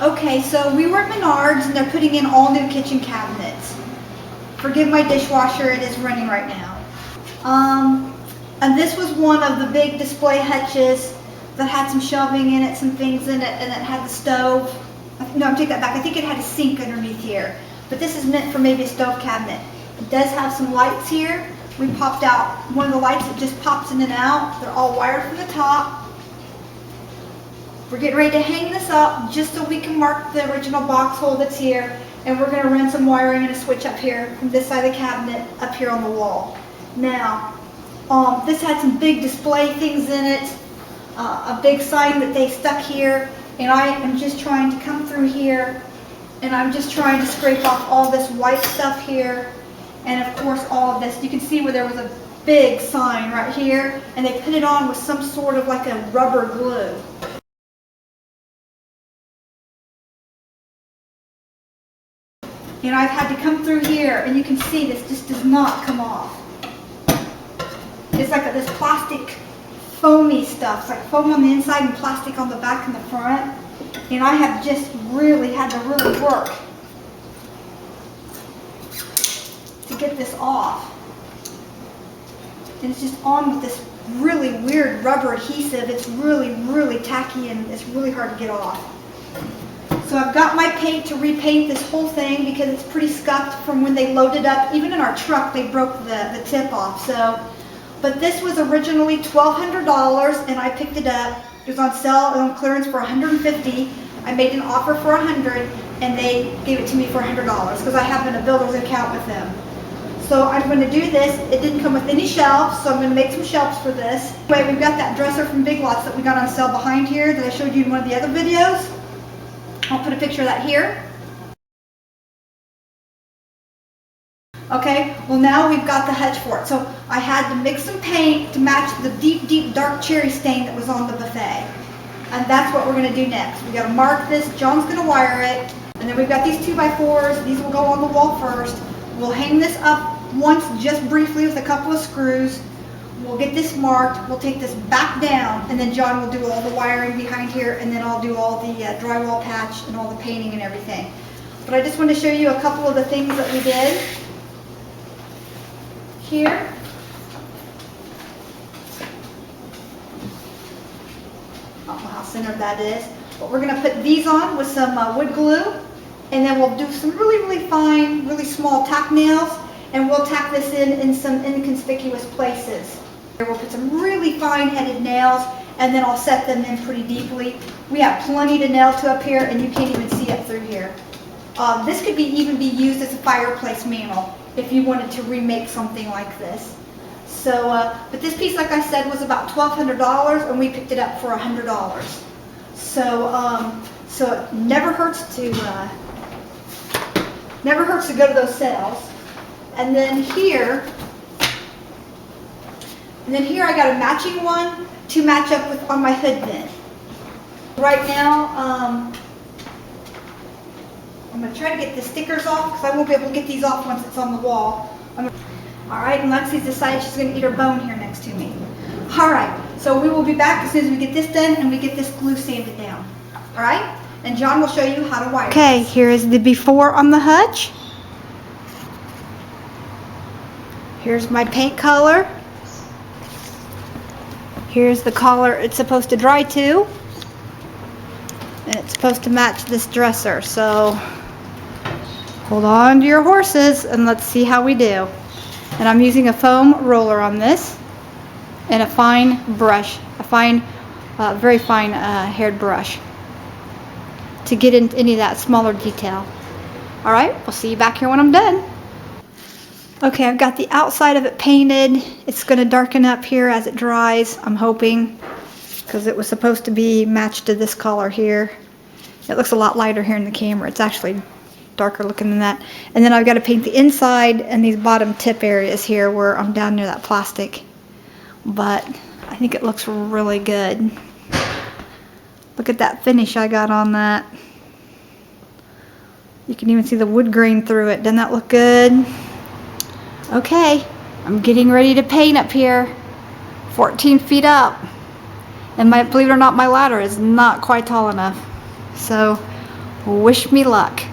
Okay, so we were at Menards and they're putting in all new kitchen cabinets. Forgive my dishwasher, it is running right now. And this was one of the big display hutches that had some shelving in it, some things in it, and it had the stove. No, I'm taking that back. I think it had a sink underneath here. But this is meant for maybe a stove cabinet. It does have some lights here. We popped out one of the lights that just pops in and out. They're all wired from the top. We're getting ready to hang this up just so we can mark the original box hole that's here. And we're going to run some wiring and a switch up here from this side of the cabinet up here on the wall. Now, this had some big display things in it. A big sign that they stuck here. And I am just trying to come through here. And I'm just trying to scrape off all this white stuff here. And of course all of this. You can see where there was a big sign right here. And they put it on with some sort of like a rubber glue. And I've had to come through here, and you can see this just does not come off. It's like this plastic foamy stuff. It's like foam on the inside and plastic on the back and the front. And I have just really had to really work to get this off. And it's just on with this really weird rubber adhesive. It's really, really tacky and it's really hard to get off. So I've got my paint to repaint this whole thing because it's pretty scuffed from when they loaded up. Even in our truck, they broke the tip off. But this was originally $1,200 and I picked it up. It was on sale on clearance for $150. I made an offer for $100 and they gave it to me for $100 because I have in a builder's account with them. So I'm going to do this. It didn't come with any shelves, so I'm going to make some shelves for this. Anyway, we've got that dresser from Big Lots that we got on sale behind here that I showed you in one of the other videos. I'll put a picture of that here. Okay, well now we've got the hutch for it. So I had to mix some paint to match the deep, deep dark cherry stain that was on the buffet. And that's what we're going to do next. We got to mark this. John's going to wire it. And then we've got these 2x4s. These will go on the wall first. We'll hang this up once just briefly with a couple of screws. We'll get this marked. We'll take this back down. And then John will do all the wiring behind here. And then I'll do all the drywall patch and all the painting and everything. But I just want to show you a couple of the things that we did here. I don't know how centered that is, but we're going to put these on with some wood glue, and then we'll do some really, really fine, really small tack nails, and we'll tack this in some inconspicuous places. We'll put some really fine-headed nails, and then I'll set them in pretty deeply. We have plenty to nail to up here, and you can't even see up through here. This could even be used as a fireplace mantle if you wanted to remake something like this. So, but this piece, like I said, was about $1,200, and we picked it up for $100. So, so it never hurts to go to those sales. And then here I got a matching one to match up with on my hood vent. Right now, I'm going to try to get the stickers off because I won't be able to get these off once it's on the wall. Alright, and Lexi's decided she's going to eat her bone here next to me. Alright, so we will be back as soon as we get this done and we get this glue sanded down. Alright, and John will show you how to wire. Okay, here is the before on the hutch. Here's my paint color. Here's the collar it's supposed to dry to. And it's supposed to match this dresser, so hold on to your horses and let's see how we do. And I'm using a foam roller on this and a fine brush, a fine, very fine haired brush to get into any of that smaller detail. Alright, we'll see you back here when I'm done. Okay, I've got the outside of it painted. It's going to darken up here as it dries, I'm hoping, because it was supposed to be matched to this color here. It looks a lot lighter here in the camera. It's actually darker looking than that. And then I've got to paint the inside and these bottom tip areas here where I'm down near that plastic. But I think it looks really good. Look at that finish I got on that. You can even see the wood grain through it. Doesn't that look good? Okay, I'm getting ready to paint up here. 14 feet up. And believe it or not, my ladder is not quite tall enough. So Wish me luck.